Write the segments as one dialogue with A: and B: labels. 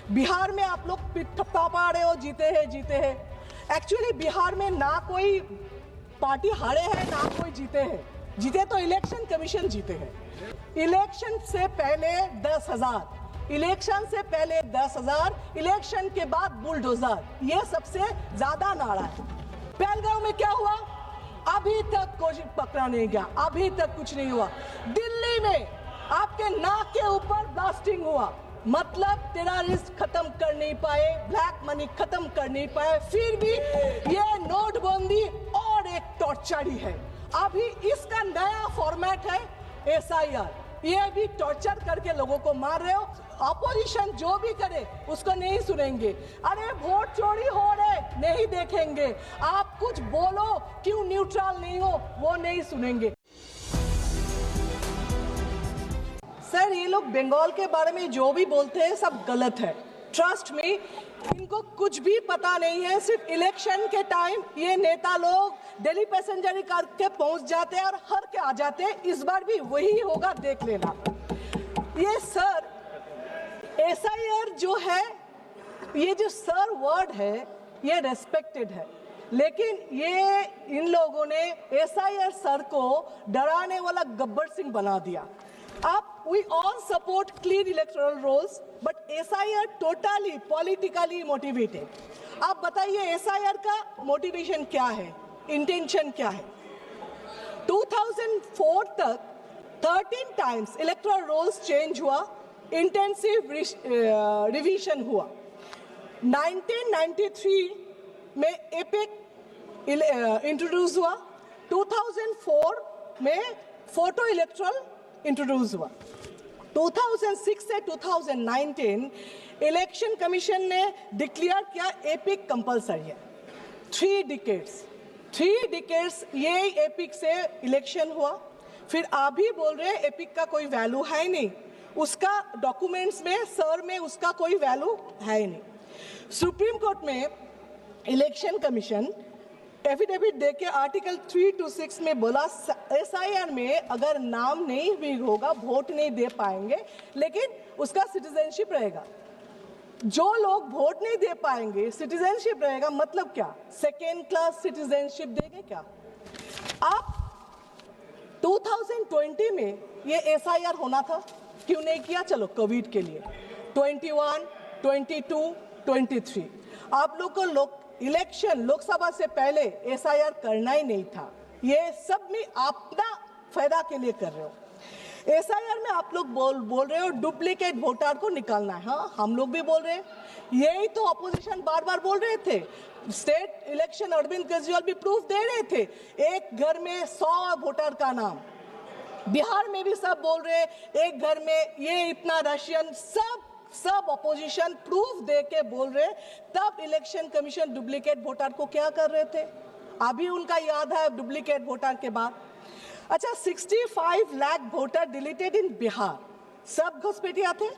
A: बिहार में आप लोग ठप्पा पा रहे हो जीते हैं। एक्चुअली बिहार में ना कोई पार्टी हारे हैं ना कोई जीते हैं। जीते तो इलेक्शन कमीशन जीते हैं। इलेक्शन से पहले 10,000, इलेक्शन से पहले 10,000, इलेक्शन के बाद बुलडोजर, ये सबसे ज्यादा नारा है। पहलगांव में क्या हुआ? अभी तक कोई पकड़ा नहीं गया, अभी तक कुछ नहीं हुआ। दिल्ली में आपके नाक के ऊपर ब्लास्टिंग हुआ, मतलब टेररिस्ट खत्म कर नहीं पाए, ब्लैक मनी खत्म कर नहीं पाए, फिर भी ये नोटबंदी और एक टॉर्चर ही है। अभी इसका नया फॉर्मेट है SIR, ये भी टॉर्चर करके लोगों को मार रहे हो। ऑपोजिशन जो भी करे उसको नहीं सुनेंगे। अरे वोट चोरी हो रहे नहीं देखेंगे, आप कुछ बोलो क्यों न्यूट्रल नहीं हो वो नहीं सुनेंगे। सर ये लोग बंगाल के बारे में जो भी बोलते हैं सब गलत है। ट्रस्ट मी, इनको कुछ भी पता नहीं है। सिर्फ इलेक्शन के टाइम ये नेता लोग दिल्ली पैसेंजर करके पहुंच जाते हैं और हर के आ जाते हैं। इस बार भी वही होगा, देख लेना। ये सर SIR जो है, ये जो सर वर्ड है ये रेस्पेक्टेड है, लेकिन ये इन लोगों ने SIR सर को डराने वाला गब्बर सिंह बना दिया। अब we all support clean electoral rolls, but SIR totally politically motivated। आप बताइए SIR का मोटिवेशन क्या है, इंटेंशन क्या है? 2004 तक 13 टाइम्स इलेक्टोरल रोल्स चेंज हुआ, इंटेंसिव रिवीजन हुआ। 1993 में एपिक इंट्रोड्यूस हुआ, 2004 में फोटो इलेक्टोरल इंट्रोड्यूस हुआ। 2006 से 2019 इलेक्शन कमीशन ने डिक्लेयर किया एपिक कंपलसरी है। 3 डिकेड्स ये एपिक से इलेक्शन हुआ। फिर आप भी बोल रहे हैं एपिक का कोई वैल्यू है नहीं, उसका डॉक्यूमेंट्स में सर में उसका कोई वैल्यू है ही नहीं। सुप्रीम कोर्ट में इलेक्शन कमीशन एफिडेविट दे के आर्टिकल 3 to 6 में बोला SIR में अगर नाम नहीं भी होगा, वोट नहीं दे पाएंगे, लेकिन उसका सिटीजनशिप रहेगा। जो लोग वोट नहीं दे पाएंगे सिटीजनशिप रहेगा, मतलब क्या? सेकेंड क्लास सिटीजनशिप देंगे क्या? आप 2020 में ये SIR होना था, क्यों नहीं किया? चलो कोविड के लिए 21, 22, 23 आप लोग को इलेक्शन लोकसभा से पहले SIR करना ही नहीं था। ये सब में अपना फायदा के लिए कर रहे हो। SIR में आप लोग बोल रहे हो डुप्लीकेट वोटर को निकालना है। हाँ, हम लोग भी बोल रहे हैं, यही तो ऑपोजिशन बार बार बोल रहे थे। स्टेट इलेक्शन अरविंद केजरीवाल भी प्रूफ दे रहे थे, एक घर में 100 वोटर का नाम। बिहार में भी सब बोल रहे एक घर में ये इतना रशियन, सब ऑपोजिशन प्रूफ दे के बोल रहे। तब इलेक्शन कमीशन डुप्लीकेट वोटर को क्या कर रहे थे? अभी उनका याद है डुप्लीकेट वोटर के बाद। अच्छा, 65 लाख वोटर डिलीटेड इन बिहार, सब घुसपैठिया थे।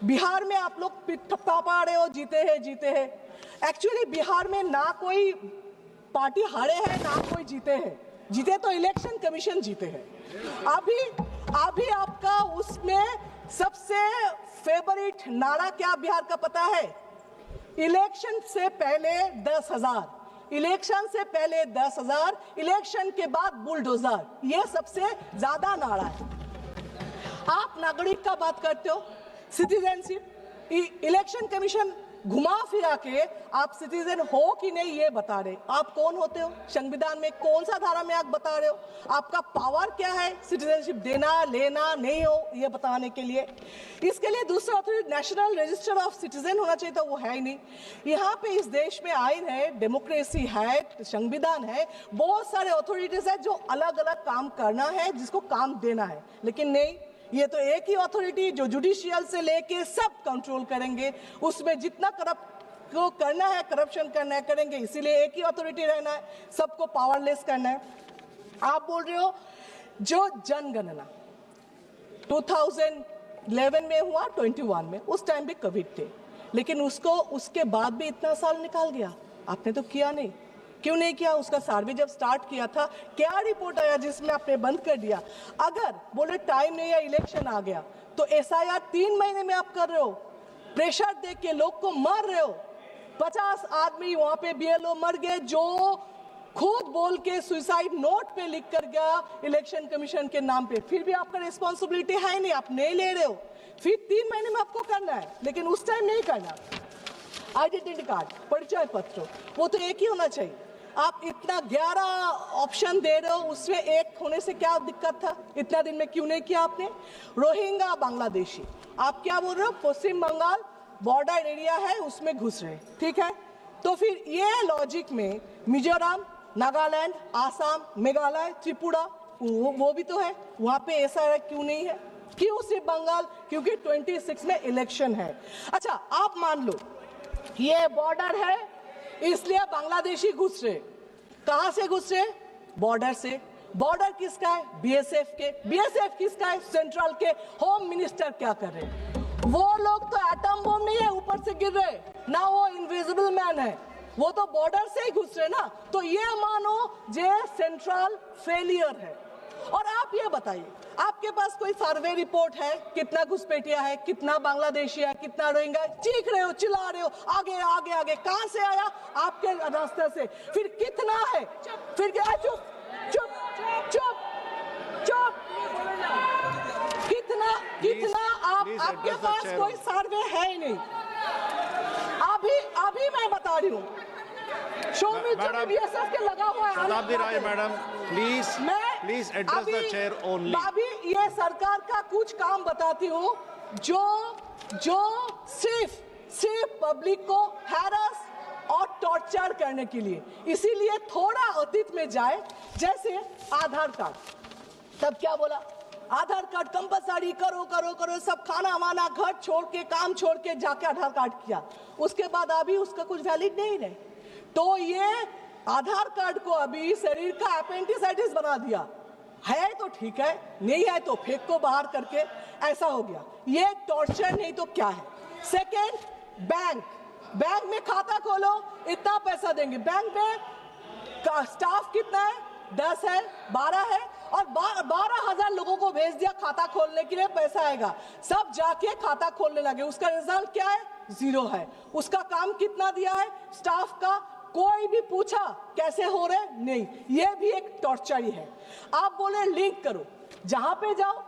A: बिहार में आप लोग ठप्पा पा रहे हो जीते हैं। एक्चुअली बिहार में ना कोई पार्टी हारे हैं ना कोई जीते हैं। जीते तो इलेक्शन कमीशन जीते हैं। अभी आपका उसमें सबसे फेवरेट नारा क्या बिहार का पता है? इलेक्शन से पहले 10,000, इलेक्शन से पहले 10,000, इलेक्शन के बाद बुलडोजर, ये सबसे ज्यादा नारा है। आप नागरिक का बात करते हो, सिटीजनशिप, इलेक्शन कमीशन घुमा फिरा के आप सिटीजन हो कि नहीं ये बता रहे। आप कौन होते हो? संविधान में कौन सा धारा में आप बता रहे हो? आपका पावर क्या है सिटीजनशिप देना लेना नहीं हो ये बताने के लिए? इसके लिए दूसरा authority national register of citizen होना चाहिए था, वो है ही नहीं। यहाँ पे इस देश में आइन है, डेमोक्रेसी है, संविधान है, बहुत सारे अथॉरिटीज है जो अलग अलग काम करना है, जिसको काम देना है, लेकिन नहीं, ये तो एक ही अथॉरिटी जो जुडिशियल से लेके सब कंट्रोल करेंगे। उसमें जितना को करना है, करप्शन करना है, करेंगे। इसीलिए एक ही अथॉरिटी रहना है, सबको पावरलेस करना है। आप बोल रहे हो जो जनगणना 2011 में हुआ, 21 में, उस टाइम भी कोविड थे, लेकिन उसके बाद भी इतना साल निकाल गया। आपने तो किया नहीं, क्यों नहीं किया? उसका सर्वे जब स्टार्ट किया था, क्या रिपोर्ट आया जिसमें आपने बंद कर दिया? अगर बोले टाइम नहीं है, इलेक्शन आ गया, तो SIR 3 महीने में आप कर रहे हो। प्रेशर दे के लोग को मार रहे हो। 50 आदमी वहां पे बीएलओ मर गए जो खुद बोल के सुसाइड नोट पे लिख कर गया इलेक्शन कमीशन के नाम पे। फिर भी आपका रिस्पॉन्सिबिलिटी है नहीं, आप नहीं ले रहे हो। फिर 3 महीने में आपको करना है, लेकिन उस टाइम नहीं करना। आइडेंटिटी कार्ड, परिचय पत्र, वो तो एक ही होना चाहिए। आप इतना 11 ऑप्शन दे रहे हो, उसमें एक होने से क्या दिक्कत था? इतना दिन में क्यों नहीं किया आपने? रोहिंग्या बांग्लादेशी, आप क्या बोल रहे हो? पश्चिम बंगाल बॉर्डर एरिया है, उसमें घुस रहे, ठीक है। तो फिर ये लॉजिक में मिजोरम, नागालैंड, आसाम, मेघालय, त्रिपुरा, वो भी तो है, वहां पे ऐसा क्यों नहीं है? क्यों सिर्फ बंगाल? क्योंकि 26 में इलेक्शन है। अच्छा, आप मान लो ये बॉर्डर है, इसलिए बांग्लादेशी घुस रहे। कहां से घुस रहे? बॉर्डर से। बॉर्डर किसका है? बीएसएफ के। बीएसएफ किसका है? सेंट्रल के। होम मिनिस्टर क्या कर रहे? वो लोग तो एटम बम नहीं है ऊपर से गिर रहे ना, वो इनविजिबल मैन है, वो तो बॉर्डर से ही घुस रहे ना। तो ये मानो जे सेंट्रल फेलियर है। और आप ये बताइए, आपके पास कोई सर्वे रिपोर्ट है कितना घुसपैठिया है, कितना बांग्लादेशी है, कितना रोहिंग्या? चीख रहे हो, चिल्ला रहे हो, आगे आगे आगे। कहां से आया? आपके रास्ते से। फिर कितना है? फिर क्या? चुप चुप चुप चुप। कितना कितना आपके पास कोई सर्वे है ही नहीं। अभी मैं बता रही हूँ, बीएसएफ के लगा हुआ है।
B: Shatabdi Roy madam, please address the chair only.
A: अभी ये सरकार का कुछ काम बताती हूँ जो सिर्फ पब्लिक को हैरस और टॉर्चर करने के लिए। इसीलिए थोड़ा अतीत में जाए, जैसे आधार कार्ड। तब क्या बोला? आधार कार्ड कंपलसरी करो करो करो, सब खाना वाना घर छोड़ के, काम छोड़ के जाके आधार कार्ड किया। उसके बाद अभी उसका कुछ वैलिड नहीं रहे। तो ये आधार कार्ड को अभी शरीर का अपेंडिसाइटिस बना दिया है। तो ठीक है, नहीं है तो फेंक को बाहर करके, ऐसा हो गया। ये टॉर्चर नहीं तो क्या है? सेकेंड, बैंक में खाता खोलो, इतना पैसा देंगे। बैंक में का स्टाफ कितना है? 10 है, 12 है, और 12,000 लोगों को भेज दिया खाता खोलने के लिए, पैसा आएगा। सब जाके खाता खोलने लगे, उसका रिजल्ट क्या है? 0 है। उसका काम कितना दिया है स्टाफ का? कोई भी पूछा कैसे हो रहे? नहीं। ये भी एक टॉर्चर ही है। आप बोले लिंक करो, जहां पे जाओ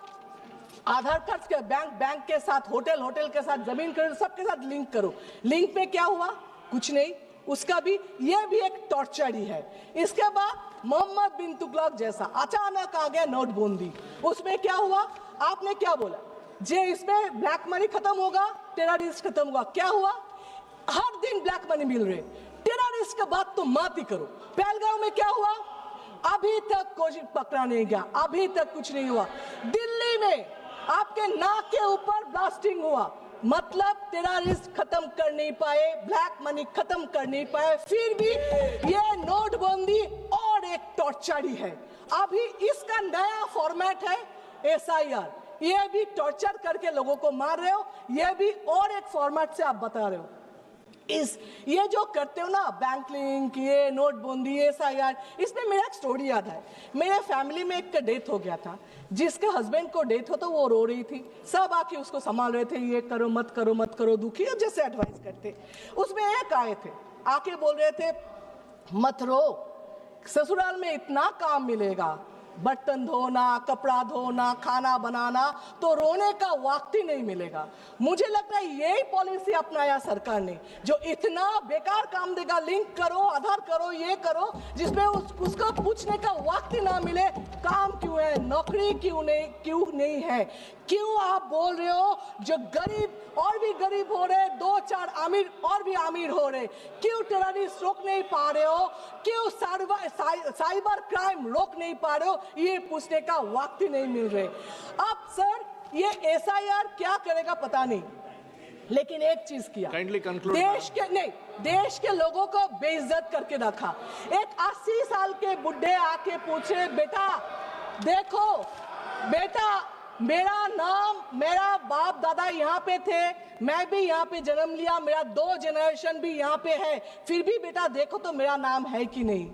A: आधार कार्ड के बैंक के साथ, होटल के साथ, जमीन के सबके साथ लिंक करो। लिंक में क्या हुआ? कुछ नहीं। उसका भी, ये भी एक टॉर्चर ही है। इसके बाद मोहम्मद बिन तुगलक जैसा अचानक आ गया नोटबंदी, उसमें क्या हुआ? आपने क्या बोला? जे इसमें ब्लैक मनी खत्म होगा, टेररिस्ट खत्म होगा। क्या हुआ? हर दिन ब्लैक मनी मिल रहे। टेररिस्ट का बात तो मत ही करो। पहलगाम में क्या हुआ? अभी तक कोई पकड़ा नहीं गया, अभी तक कुछ नहीं हुआ। दिल्ली में आपके नाक के ऊपर ब्लास्टिंग हुआ, मतलब टेररिस्ट खत्म कर नहीं पाए, ब्लैक मनी खत्म कर नहीं पाए। फिर भी ये नोटबंदी और एक टॉर्चर ही है। अभी इसका नया फॉर्मेट है एसआईआर। ये भी टॉर्चर करके लोगों को मार रहे हो, ये भी और एक फॉर्मेट से आप बता रहे हो। ये जो करते हो ना, बैंक लिंक, ये नोटबंदी, एसआईआर, इसमें मेरा एक स्टोरी याद है। मेरे फैमिली में एक का डेथ हो गया था, जिसके हस्बैंड को डेथ हो तो वो रो रही थी, सब आके उसको संभाल रहे थे, ये करो मत करो मत करो, दुखी हो, जैसे एडवाइस करते। उसमें एक आए थे, आके बोल रहे थे मत रो, ससुराल में इतना काम मिलेगा, बर्तन धोना, कपड़ा धोना, खाना बनाना, तो रोने का वक्त ही नहीं मिलेगा। मुझे लगता है यही पॉलिसी अपनाया सरकार ने, जो इतना बेकार काम देगा, लिंक करो, आधार करो, ये करो, जिसमें उसको पूछने का वक्त ही ना मिले काम क्यों है, नौकरी क्यों नहीं है। क्यों आप बोल रहे हो जो गरीब और भी गरीब हो रहे, 2-4 अमीर और भी अमीर हो रहे, क्यों टेररिस्ट रोक नहीं पा रहे हो, क्यों साइबर क्राइम रोक नहीं पा रहे हो, ये पूछने का वक्त ही नहीं मिल रहे। अब सर ये एसआईआर क्या करेगा पता नहीं, लेकिन एक चीज किया, देश के लोगों को बेइज्जत करके रखा। एक 80 साल के बुढ़े आके पूछे, बेटा देखो बेटा, मेरा बाप दादा यहाँ पे थे, मैं भी यहाँ पे जन्म लिया, मेरा 2 जनरेशन भी यहाँ पे है, फिर भी बेटा देखो तो मेरा नाम है कि नहीं।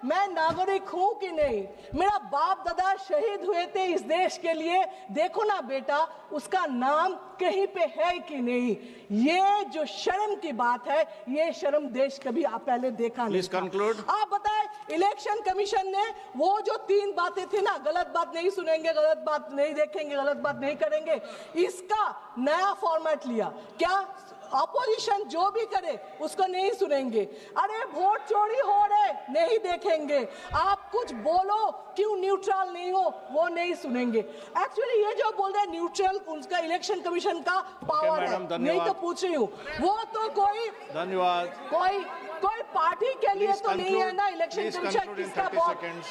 A: मैं नागरिक हूं कि नहीं, मेरा बाप दादा शहीद हुए थे इस देश के लिए, देखो ना बेटा उसका नाम कहीं पे है कि नहीं। ये जो शर्म की बात है, ये शर्म देश कभी पहले देखा नहीं।
B: Please conclude.
A: आप बताएं, इलेक्शन कमीशन ने वो जो 3 बातें थी ना, गलत बात नहीं सुनेंगे, गलत बात नहीं देखेंगे, गलत बात नहीं करेंगे, इसका नया फॉर्मेट लिया। क्या अपोजिशन जो भी करे उसको नहीं सुनेंगे? अरे वोट चोरी हो रहे नहीं देखेंगे, आप कुछ बोलो क्यों न्यूट्रल नहीं हो वो नहीं सुनेंगे। एक्चुअली ये जो बोल रहे हैं न्यूट्रल, उनका इलेक्शन कमीशन का पावर है,
B: मैडम,
A: नहीं तो पूछ रही हूँ, वो तो कोई
B: धन्यवाद।
A: कोई पार्टी के लिए
B: Please
A: तो नहीं है ना।
B: conclude.
A: Election
B: Please
A: commission
B: conclude in
A: किसका
B: 30
A: बॉन्ड,
B: seconds.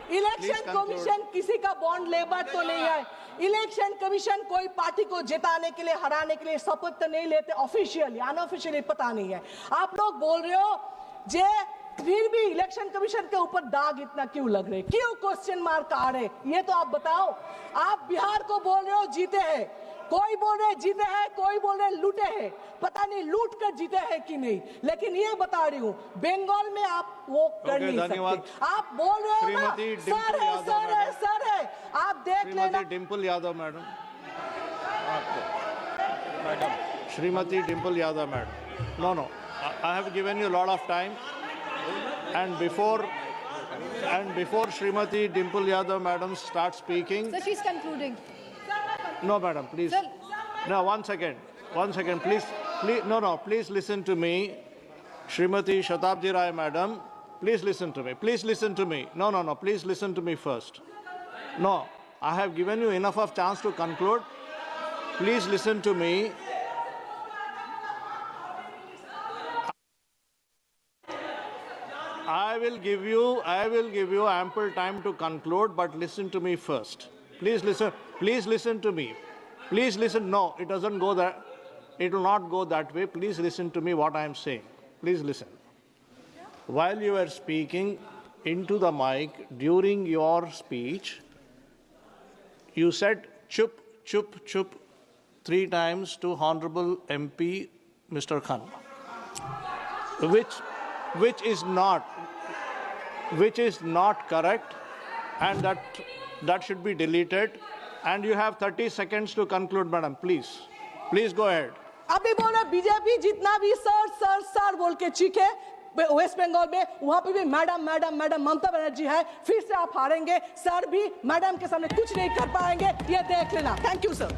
A: इलेक्शन कमीशन किसी का बॉन्ड लेबर तो नहीं है। इलेक्शन कमीशन कोई पार्टी को जिताने के लिए, हराने के लिए शपथ तो नहीं लेते, ऑफिशियली अनऑफिशियली पता नहीं है। आप लोग बोल रहे हो जे फिर भी इलेक्शन कमीशन के ऊपर दाग इतना क्यों लग रहे, क्यों क्वेश्चन मार्क आ रहे, ये तो आप बताओ। आप बिहार को बोल रहे हो जीते हैं, कोई बोल रहे जीते हैं, कोई बोल रहे लूटे हैं, पता नहीं लूट कर जीते हैं कि नहीं। लेकिन ये बता रही हूँ, बंगाल में आप वो कर नहीं सकते। आप बोल रहे हो ना सर है, सर है, सर है, आप देख लेना।
B: Dimple Yadav madam, Shrimati Dimple Yadav madam, no I have given you a lot of time, and before Shrimati Dimple Yadav madam starts speaking.
C: Sir, she's concluding.
B: No, madam, please.
C: Sir.
B: No, one second, please, no, please listen to me. Shrimati Shatabdi Rai madam, please listen to me. Please listen to me. No, please listen to me first. No, I have given you enough of chance to conclude. Please listen to me. I will give you ample time to conclude, but listen to me first. Please listen to me. Please listen. No, it doesn't go that. It will not go that way. Please listen to me what I am saying. Please listen. While you were speaking into the mic during your speech, you said chup, chup, chup 3 times to Honorable MP Mr. Khan, which is not correct, and that should be deleted. And you have 30 seconds to conclude, madam. Please go ahead.
A: अभी बोले BJP जितना भी sir बोल के चीखे waste Bengal में, वहां पे भी मैडम ममता बनर्जी है। फिर से आप हारेंगे, सर भी मैडम के सामने कुछ नहीं कर पाएंगे, ये देख लेना। Thank you sir.